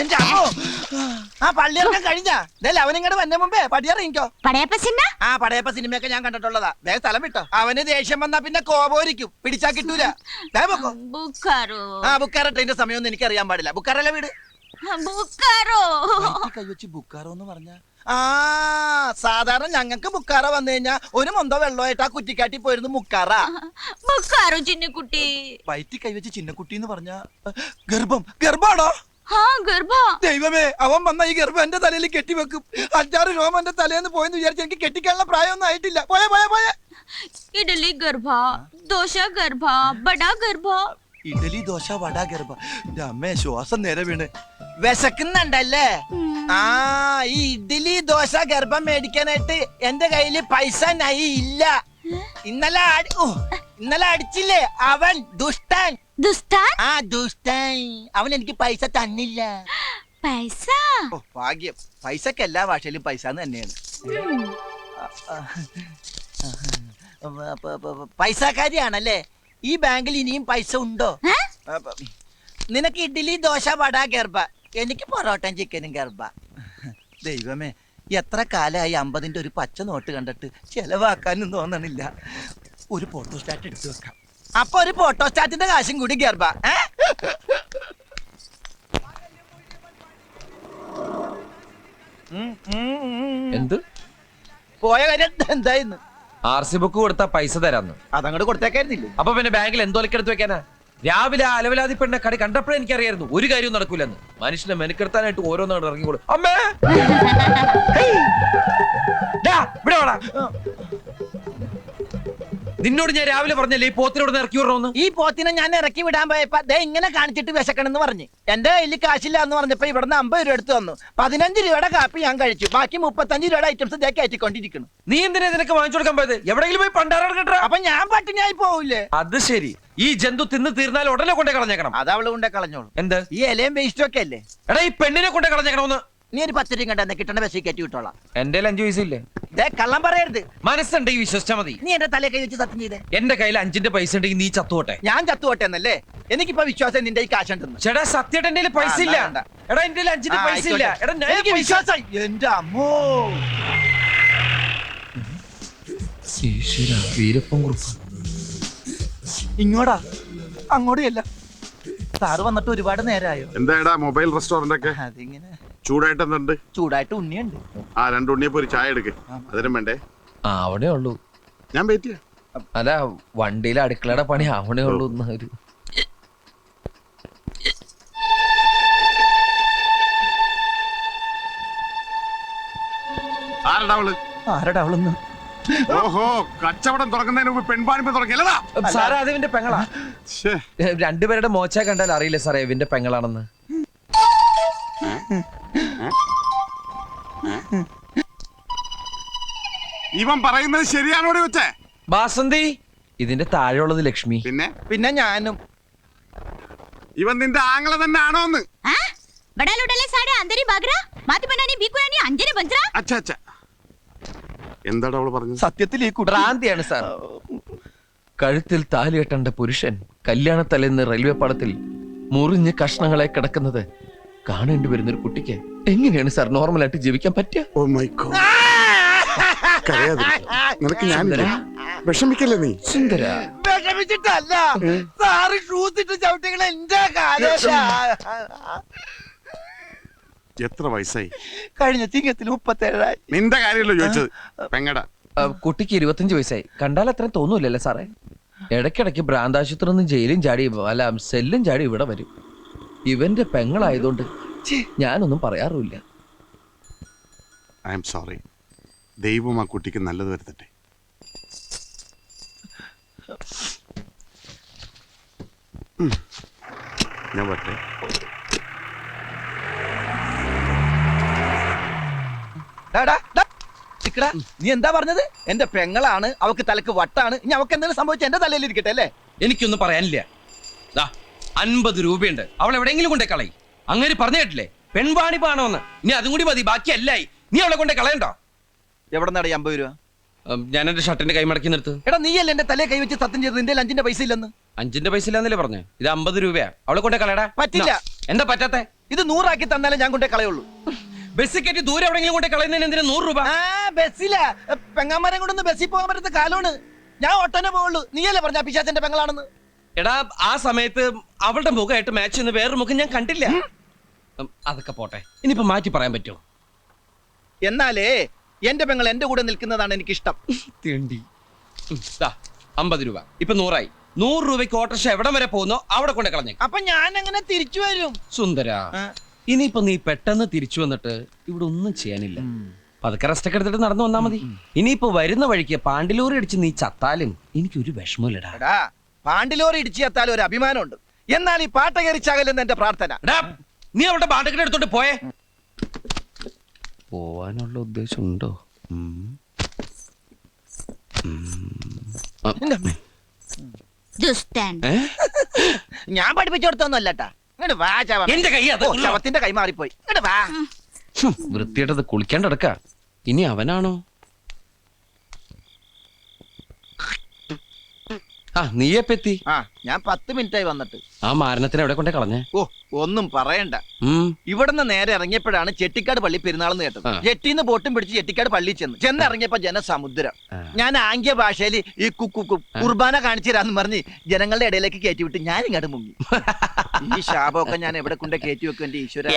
എന്റെ അമ്മോ ആ പള്ളിയിറക്കം കഴിഞ്ഞാ അവനിങ്ങോട്ട് വന്ന മുമ്പേ പടിയറിയിക്കോ. ആ പടയപ്പ സിനിമയൊക്കെ ഞാൻ കണ്ടിട്ടുള്ളതാ. വേഗം സ്ഥലം വിട്ടോ. അവന് ദേഷ്യം വന്നാ പിന്നെ കോപോരിക്കും, പിടിച്ചാ കിട്ടൂല. ആ ബുക്കാറോ ട്രെയിന്റെ സമയമൊന്നും എനിക്ക് അറിയാൻ പാടില്ല. ബുക്കാറല്ല വീട് കൈവച്ച് ബുക്കാറോ എന്ന് പറഞ്ഞ ആ സാധാരണ ഞങ്ങൾക്ക് ബുക്കാറ വന്നു കഴിഞ്ഞാ ഒരു മൊന്തോ വെള്ളമായിട്ട് ആ കുറ്റിക്കാട്ടി പോയിരുന്നു മുക്കാറ. ചിന്നക്കുട്ടി വയറ്റി കൈവച്ച് ചിന്നക്കുട്ടി എന്ന് പറഞ്ഞ ഗർഭാണോ? ദൈവമേ, അവൻ വന്ന ഈ ഗർഭം എന്റെ തലയിൽ കെട്ടിവെക്കും. 5-6 രോമം എന്റെ തലേന്ന് പോയെന്ന് വിചാരിച്ച് എനിക്ക് കെട്ടിക്കാനുള്ള പ്രായമൊന്നും ആയിട്ടില്ല. പോയ പോയ പോയ ഇഡലി ഗർഭ, ദോശ ഗർഭ, ബടാ ഗർഭ. ഇഡലി ദോശ വട ഗർഭ. അമ്മേ ശ്വാസം നേരെ വീണ്. വിശക്കുന്നുണ്ടല്ലേ? ആ ഈ ഇഡലി ദോശ ഗർഭം മേടിക്കാനായിട്ട് എന്റെ കയ്യില് പൈസ നൈ ഇല്ല. ഇന്നലെ അടിച്ചില്ലേ അവൻ ദുഷ്ടൻ. ആ ദുഷ്ടൻ അവൻ എനിക്ക് പൈസ തന്നില്ല. പൈസ ഭാഗ്യം. പൈസക്ക് എല്ലാ ഭാഷയിലും പൈസ തന്നെയാണ്. പൈസക്കാരിയാണല്ലേ? ഈ ബാങ്കിൽ ഇനിയും പൈസ ഉണ്ടോ? നിനക്ക് ഇഡ്ഡലി ദോശ വട ഗർഭ, എനിക്ക് പൊറോട്ടയും ചിക്കനും ഗർഭ. ദൈവമേ, എത്ര കാലമായി 50-ന്റെ ഒരു പച്ച നോട്ട് കണ്ടിട്ട് ചെലവാക്കാനും തോന്നണില്ല. ഒരു ഫോട്ടോസ്റ്റാറ്റ് എടുത്തു വെക്കാം. അപ്പൊ ഒരു ഫോട്ടോസ്റ്റാറ്റിന്റെ കാശും കൂടി ഗർഭ. എന്ത് പോയ കാര്യം എന്തായിരുന്നു? RC ബുക്ക് കൊടുത്താ പൈസ തരാന്ന്. അതങ്ങോട്ട് കൊടുത്തേക്കായിരുന്നില്ലേ? അപ്പൊ പിന്നെ ബാങ്കിൽ എന്തോലക്കെടുത്ത് വെക്കാനാ? രാവിലെ അലവലാതി പെണ്ണ കടി കണ്ടപ്പോഴേ എനിക്കറിയായിരുന്നു ഒരു കാര്യവും നടക്കൂലെന്ന്. മനുഷ്യനെ മെനക്കെടുത്താനായിട്ട് ഓരോന്നാണ് ഇറങ്ങിക്കോളൂ. അമ്മേ ഇവിടെ വാടാ. നിന്നോട് ഞാൻ രാവിലെ പറഞ്ഞല്ലേ ഈ പോത്തിനോട് ഇറക്കി വിടണമെന്ന്. ഈ പോത്തിനെ ഞാൻ ഇറക്കി വിടാൻ പോയപ്പോ ദേ ഇങ്ങനെ കാണിച്ചിട്ട് വിശക്കണെന്ന് പറഞ്ഞു. എന്റെ കയ്യിൽ കാശില്ല എന്ന് പറഞ്ഞപ്പോ ഇവിടുന്ന് 50 രൂപ എടുത്തു തന്നു. 15 രൂപയുടെ കാപ്പി ഞാൻ കഴിച്ചു. ബാക്കി 35 രൂപയുടെ ഐറ്റംസ് ഇതേ കയറ്റിക്കൊണ്ടിരിക്കുന്നു. നീ എന്തിനാ നിനക്ക് വാങ്ങിച്ചു കൊടുക്കാൻ പോയത്? എവിടെയെങ്കിലും പോയി പണ്ടാരം കേട്ടോ. അപ്പൊ ഞാൻ പട്ടിണിയായി പോവില്ലേ? അത് ശരി. ഈ ജന്തു തിന്ന് തീർന്നാൽ ഉടനെ കൊണ്ടേ കളഞ്ഞേക്കണം. അത് അവള് കൊണ്ടേ കളഞ്ഞോളൂ. എന്ത്? ഈ ഇലയും വേസ്റ്റും ഒക്കെ അല്ലേ? എടാ ഈ പെണ്ണിനെ കൊണ്ടേ കളഞ്ഞേക്കണമെന്ന്. നീ ഒരു 10 രൂപ കണ്ടെന്ന് കിട്ടണ ബസ്സിൽ കയറ്റി വിട്ടോളാം. എന്റെ 5 പൈസയില്ലേ? കള്ളം പറയരുത്. മനസ്സുണ്ടെങ്കിൽ വിശ്വസിച്ചാ മതി. നീ എന്റെ തലയെ കൈ വെച്ച് സത്യം ചെയ്തേ. എന്റെ കയ്യിൽ 5-ന്റെ പൈസ ഉണ്ടെങ്കിൽ നീ ചത്തുപോട്ടെ. ഞാൻ ചത്തുപോട്ടെ എന്നല്ലേ? എനിക്കിപ്പോ വിശ്വാസം നിന്റെ ഈ കാശുണ്ടെന്ന്. ചേട്ടാ സത്യമായിട്ട് എന്റെ പൈസ ഇല്ല. എടാ എന്റെ 5-ന്റെ പൈസ ഇല്ല. എടാ എനിക്ക് വിശ്വാസം. എന്റെ അമ്മോ, ഇങ്ങോട്ടാ അങ്ങോട്ടല്ല. സാറ് വന്നിട്ട് ഒരുപാട് നേരമായോ? എന്താ മൊബൈൽ റെസ്റ്റോറന്റ് ഒക്കെ അതിങ്ങനെ ചൂടായിട്ട് എന്തുണ്ട്? ചൂടായിട്ട് ഉണ്ണിയുണ്ട്. ആ 2 ഉണ്ണിയപ്പോ ഒരു ചായ എടുക്ക്. അതിനും വേണ്ടേ? അവിടെ ഉള്ളൂ. ഞാൻ വെയിറ്റ് ചെയ്യാം. അല്ല വണ്ടിയിലെ അടുക്കളയുടെ പണി അവിടെ ഉള്ളൂ. ഒരു ആരടാ അവളൊന്ന്? ഓഹോ, കച്ചവടം തുറക്കുന്നതിന് മുമ്പ് പെൺപാണിപ്പ് തുടങ്ങിയല്ലടാ. സാറേ അത് ഇവന്റെ പെങ്ങളാ. രണ്ടുപേരുടെ മോച്ച കണ്ടാൽ അറിയില്ല സാറേ ഇവന്റെ പെങ്ങളാണെന്ന്. ഇവൻ പറയുന്നത് ശരിയാണോ വെച്ചേ? ബാസന്തി ഇതിന്റെ താഴെയുള്ളത് ലക്ഷ്മി. പിന്നെ ഞാനും. ഇവൻ നിന്റെ ആങ്ങളെ തന്നെ ആണോന്ന്? എന്താടാ അവള് പറഞ്ഞത്? സത്യത്തിൽ ഈ ഭ്രാന്തിയാണ് സാർ. കഴുത്തിൽ താലി കെട്ടേണ്ട പുരുഷൻ കല്യാണത്തലേന്ന് റെയിൽവേ പാളത്തിൽ മുറിഞ്ഞ് കഷ്ണങ്ങളെ കിടക്കുന്നത് കാണേണ്ടി വരുന്ന ഒരു കുട്ടിക്ക് എങ്ങനെയാണ് സാർ നോർമലായിട്ട് ജീവിക്കാൻ പറ്റുക? Oh my God. നിനക്ക് ഞാനില്ല, വിഷമിക്കല്ലേ നീ. സുന്ദര വിഷമിച്ചിട്ടല്ല സാറ് ഷൂസ് ഇട്ട് ചവിട്ടികളെ എന്റെ കാലം. എത്ര വയസ്സായി? കഴിഞ്ഞ ചിങ്ങത്തിൽ 37. നിന്റെ കാര്യമല്ലോ ചോദിച്ചത്. പെങ്ങടാ. കുട്ടിക്ക് 25 വയസ്സായി. കണ്ടാൽ അത്രയും തോന്നൂലല്ലേ സാറേ? ഇടയ്ക്കിടയ്ക്ക് ഭ്രാന്താശുപത്രി നിന്ന് ജയിലും ചാടി അല്ല സെല്ലും ചാടി ഇവിടെ വരും. ഇവന്റെ പെങ്ങളായതുകൊണ്ട് ഞാനൊന്നും പറയാറുമില്ല. I am sorry. ദൈവം ആ കുട്ടിക്ക് നല്ലത് വരുത്തട്ടെ. ഞാൻ വട്ടെ. നീ എന്താ പറഞ്ഞത്? എന്റെ പെങ്ങളാണ്, അവക്ക് തലക്ക് വട്ടാണ്. ഇനി അവക്ക് എന്തെങ്കിലും സംഭവിച്ച എന്റെ തലയിൽ ഇരിക്കട്ടെ അല്ലേ? എനിക്കൊന്നും പറയാനില്ല. 50 രൂപയുണ്ട്, അവൾ എവിടെയെങ്കിലും കൊണ്ടേ കളയി. അങ്ങനെ പറഞ്ഞു കേട്ടില്ലേ? പെൺവാണിപ്പാണോന്ന്. ഇനി അതും കൂടി മതി, ബാക്കി അല്ലായി. നീ അവളെ കൊണ്ടേ കളയണ്ടോ? എവിടെ നടി 50 രൂപ? ഞാൻ എന്റെ ഷർട്ടിന്റെ കൈ മടക്കി നിർത്ത്. എടാ നീയല്ലേ എന്റെ തലയെ കൈ വെച്ച് സത്യം ചെയ്ത് നിന്റെ 5-ന്റെ പൈസ ഇല്ലെന്ന്? 5-ന്റെ പൈസ ഇല്ലാന്നല്ലേ പറഞ്ഞേ? ഇത് 50 രൂപയാ. അവളെ കൊണ്ടേ കളയടാ. പറ്റില്ല. എന്താ പറ്റാത്തെ? ഇത് 100 ആക്കി തന്നാലേ ഞാൻ കൊണ്ടേ കളയുള്ളൂ. ബസ്സിൽ കയറ്റി ദൂരെ എവിടെയെങ്കിലും കൊണ്ട് കളയുന്നതിന് എന്തിനാ 100 രൂപ? ആ ബസ്സില പെങ്ങാമരം കൊണ്ടൊന്ന് ബസ്സിൽ പോകാൻ പറ്റുന്ന കാലമാണ്. ഞാൻ ഒട്ടനെ പോവുള്ളൂ. നീയല്ലേ പറഞ്ഞ പിശാചന്റെ പെങ്ങളാണെന്ന്? എടാ ആ സമയത്ത് അവളുടെ മുഖമായിട്ട് മാച്ച് ചെയ്യുന്ന വേറൊരു മുഖം ഞാൻ കണ്ടില്ല. അതൊക്കെ പോട്ടെ, ഇനിയിപ്പോ മാറ്റി പറയാൻ പറ്റുമോ? എന്നാലേ എന്റെ പെങ്ങൾ എന്റെ കൂടെ നിൽക്കുന്നതാണ് എനിക്കിഷ്ടം. തേണ്ടി 50 രൂപ ഇപ്പൊ 100 ആയി. 100 രൂപയ്ക്ക് ഓട്ടോറിക്ഷ എവിടം വരെ പോകുന്നോ അവിടെ കൊണ്ട് കളഞ്ഞേ. അപ്പൊ ഞാൻ അങ്ങനെ തിരിച്ചു വരും. സുന്ദര, ഇനിയിപ്പോ നീ പെട്ടെന്ന് തിരിച്ചു വന്നിട്ട് ഇവിടെ ഒന്നും ചെയ്യാനില്ല. പതുക്കെ റെസ്റ്റ് ഒക്കെ എടുത്തിട്ട് നടന്നു വന്നാ മതി. ഇനിയിപ്പോ വരുന്ന വഴിക്ക് പാണ്ടിലൂറി അടിച്ച് നീ ചത്താലും എനിക്കൊരു വിഷമമില്ലടാ. എടാ പാണ്ടിലോറി ഇടിച്ചു എത്താലും ഒരു അഭിമാനമുണ്ട്. എന്നാൽ ഈ പാട്ട കയറിച്ചാകലെന്ന് എന്റെ പ്രാർത്ഥന. എടാ, നീ അവളുടെ പാട്ടൊക്കെ എടുത്തോണ്ട് പോയേ. പോവാനുള്ള ഉദ്ദേശം ഉണ്ടോ? ദുഷ്ടൻ. ഞാൻ പഠിപ്പിച്ചു കൊടുത്തൊന്നുമല്ലട്ടാ. ഇങ്ങോട്ട് വാ ചവ. എന്റെ കൈ അത്. ഓ, ശവത്തിന്റെ കൈ മാറിപ്പോയി. ഇങ്ങോട്ട് വാ. വൃത്തിയായിട്ടത് കുളിക്കാണ്ടടക്ക. ഇനി അവനാണോ? ആ നീയെപ്പെത്തി? ആ ഞാൻ 10 മിനിറ്റായി വന്നിട്ട്. ആ മാരണത്തിന് എവിടെ കൊണ്ടേ കളഞ്ഞേ? ഓ ഒന്നും പറയണ്ട. ഇവിടുന്ന് നേരെ ഇറങ്ങിയപ്പോഴാണ് ചെട്ടിക്കാട് പള്ളി പെരുന്നാളെന്ന് കേട്ടത്. ജെട്ടിന്ന് ബോട്ടും പിടിച്ച് ചെട്ടിക്കാട് പള്ളി ചെന്നിറങ്ങിയപ്പോ ജനസമുദ്രം. ഞാൻ ആംഗ്യ ഭാഷയിൽ ഈ കുർബാന കാണിച്ചു തരാന്ന് പറഞ്ഞ് ജനങ്ങളുടെ ഇടയിലേക്ക് കയറ്റി വിട്ട് ഞാൻ ഇങ്ങോട്ട് മുങ്ങി. ഈ ശാപമൊക്കെ ഞാൻ എവിടെ കൊണ്ട് കയറ്റി വെക്കും എന്റെ ഈശ്വര.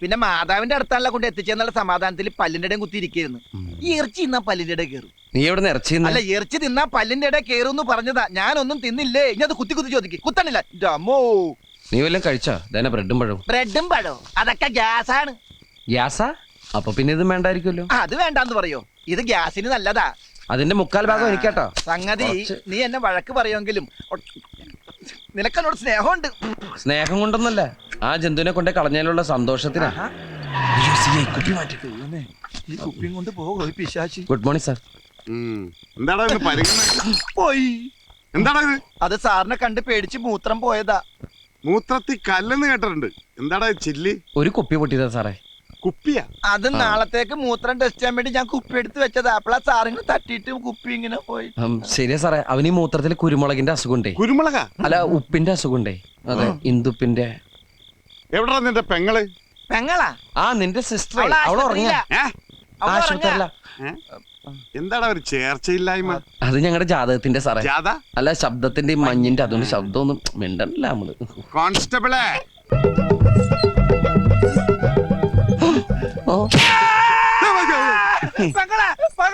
പിന്നെ മാതാവിന്റെ അടുത്താണല്ലോ കൊണ്ട് എത്തിച്ചെന്നുള്ള സമാധാനത്തിൽ പല്ലിന്റെ ഇടയും കുത്തിയിരിക്കുന്നു. ഈ ഇറച്ചി തിന്നാ പല്ലിന്റെ ഇടയിൽ കയറും. നീ എവിടെ ഇറച്ചി? അല്ല ഇറച്ചി തിന്നാ പല്ലിന്റെ ഇടയിൽ കയറും പറഞ്ഞതാ. ഞാനൊന്നും തിന്നില്ലേ. ഇനി അത് കുത്തി കുത്തി ചോദിക്കും. കുത്തണില്ല. അമ്മോ, നീ വല്ലതും കഴിച്ചോ? ഇതന്നെ ബ്രെഡും പഴവും. ബ്രെഡും പഴവും അതൊക്കെ ഗ്യാസാണ്. ഗ്യാസാ? അപ്പൊ പിന്നെ ഇത് വേണ്ടായിരിക്കുമല്ലോ. അത് വേണ്ടാന്ന് പറയോ? ഇത് ഗ്യാസിന് നല്ലതാ. അതിന്റെ 3/4 ഭാഗം എനിക്കാട്ടോ. സംഗതി നീ എന്നെ വഴക്ക് പറയുമെങ്കിലും നിനക്കെന്നോട് സ്നേഹമുണ്ട്. സ്നേഹം കൊണ്ടൊന്നല്ല, ആ ജന്തുവിനെ കൊണ്ടേ കളഞ്ഞതിലുള്ള സന്തോഷത്തിനാ. ഈ കുപ്പിയും കൊണ്ട് പോകും പിശാചി. Good morning sir. എന്താടാ ഇത് പരിഗണന? പോയി. എന്താടാ ഇത്? അത് സാറിനെ കണ്ട് പേടിച്ച് മൂത്രം പോയതാ. മൂത്രത്തിൽ കല്ലെന്ന് കേട്ടിട്ടുണ്ട്. എന്താടാ ഇത് ചില്ലി? ഒരു കുപ്പി പൊട്ടിയതാ സാറേ. കുപ്പിയാ? അത് നാളത്തേക്ക് മൂത്രം ടെസ്റ്റ് ചെയ്യാൻ വേണ്ടി ഞാൻ കുപ്പി എടുത്ത് വെച്ചതാ. അപ്പളാ സാറിന് തട്ടിയിട്ട് കുപ്പി ഇങ്ങനെ പോയി. ശരിയാ സാറേ, അവന് ഈ മൂത്രത്തിൽ കുരുമുളകിന്റെ അസുഖമുണ്ടേ. കുരുമുളകാ? അല്ല, ഉപ്പിന്റെ അസുഖമുണ്ടേ. അതെ, ഇന്ദുപ്പിന്റെ. എവിടാ നിന്റെ പെങ്ങള്? പെങ്ങളാ? ആ നിന്റെ സിസ്റ്റർ. അവൾ ഉറങ്ങിയ ആശുപത്രിയില. എന്താടാ ഒരു ചേർച്ചയില്ലായ്മ? അത് ഞങ്ങളുടെ ജാതകത്തിന്റെ സാറേ. ജാഥ? അല്ല, ശബ്ദത്തിന്റെ മഞ്ഞിന്റെ. അതുകൊണ്ട് ശബ്ദമൊന്നും മിണ്ടല്ല നമ്മള്. കോൺസ്റ്റബിളെ,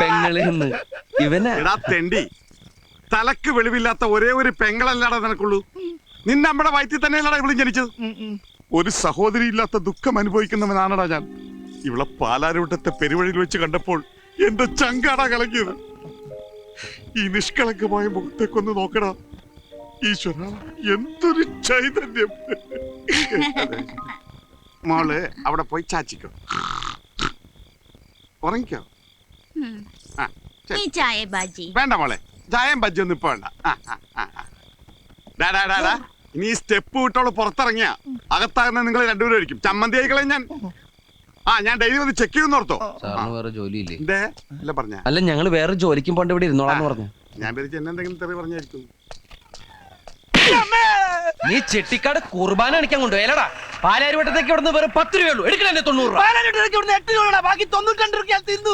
പെങ്ങളിന്ന് ഇവനാ. എടാ തെണ്ടി, തലക്ക് വെളിവില്ലാത്ത ഒരേ ഒരു പെങ്ങളല്ലാടാ നിനക്കുള്ളൂ. നിന്നെ നമ്മുടെ വയറ്റിൽ തന്നെയല്ലടാ ഇവളും ജനിച്ചത്. ഒരു സഹോദരി ഇല്ലാത്ത ദുഃഖം അനുഭവിക്കുന്നവനാണടാ ഞാൻ. ഇവളെ പാലാരൂട്ടത്തെ പെരുവഴിയിൽ വെച്ച് കണ്ടപ്പോൾ എന്റെ ചങ്കാടാ കലങ്ങിയത്. ഈ നിഷ്കളങ്കമായ മുഖത്തേക്കൊന്ന് നോക്കടാ. ഈശ്വര, എന്തൊരു ചൈതന്യം. മോള് അവിടെ പോയി ചാച്ചിക്കോ, ഉറങ്ങിക്കോ. നീ ചായ ബാജി വേണ്ട മോളെ, ചായം ബജ്ജൊന്നും ഇപ്പൊ വേണ്ട. ഇനി ഈ സ്റ്റെപ്പ് വിട്ടോളൂ പുറത്തിറങ്ങിയ അകത്താകുന്ന നിങ്ങൾ രണ്ടുപേരും ആയിരിക്കും. ചമ്മന്തി ആയിക്കളെ ഞാൻ. ഞാൻ ഡെയിലി വന്ന് ചെക്ക് ചെയ്യുന്ന ഓർത്തോ? സാറിന് വേറെ ജോലിയില്ലേ? അല്ല പറഞ്ഞ. അല്ല, ഞങ്ങള് വേറെ ജോലിക്കും പോണ്ട് ഇവിടെ ഇരുന്നോളാന്ന് പറഞ്ഞു. ഞാൻ പേരിച്ച് എന്നെ എന്തെങ്കിലും തെറി പറഞ്ഞായിരിക്കും. നീ ചെട്ടിക്കാട് കുർബാന അടിക്കാൻ കൊണ്ടുപോയല്ലടാ. പാലാരിവട്ടത്തേക്ക് ഇവിടുന്ന് വെറും 10 രൂപയുള്ളൂ. എടുക്കണല്ലേ 90 രൂപ? പാലാരിവട്ടത്തേക്ക് ഇവിടുന്ന് 8 രൂപ, ബാക്കി 92 രൂപ ഞാൻ തിന്നു.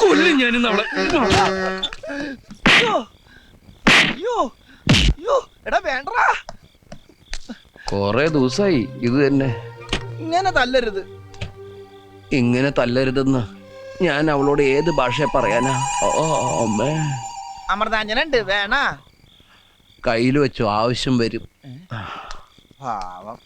കൊല്ലും ഞാനിന്ന് അവളെ. എടാ വേണ്ടടാ. കൊറേ ദിവസായി ഇത് തന്നെ. ഇങ്ങനെ തല്ലരുത്. ഇങ്ങനെ തല്ലരുതെന്ന് ഞാൻ അവളോട് ഏത് ഭാഷ പറയാനാ? അമ്മേ, അമൃതാഞ്ജനുണ്ട്, വേണ? കയ്യിൽ വെച്ചു, ആവശ്യം വരും. പാവം.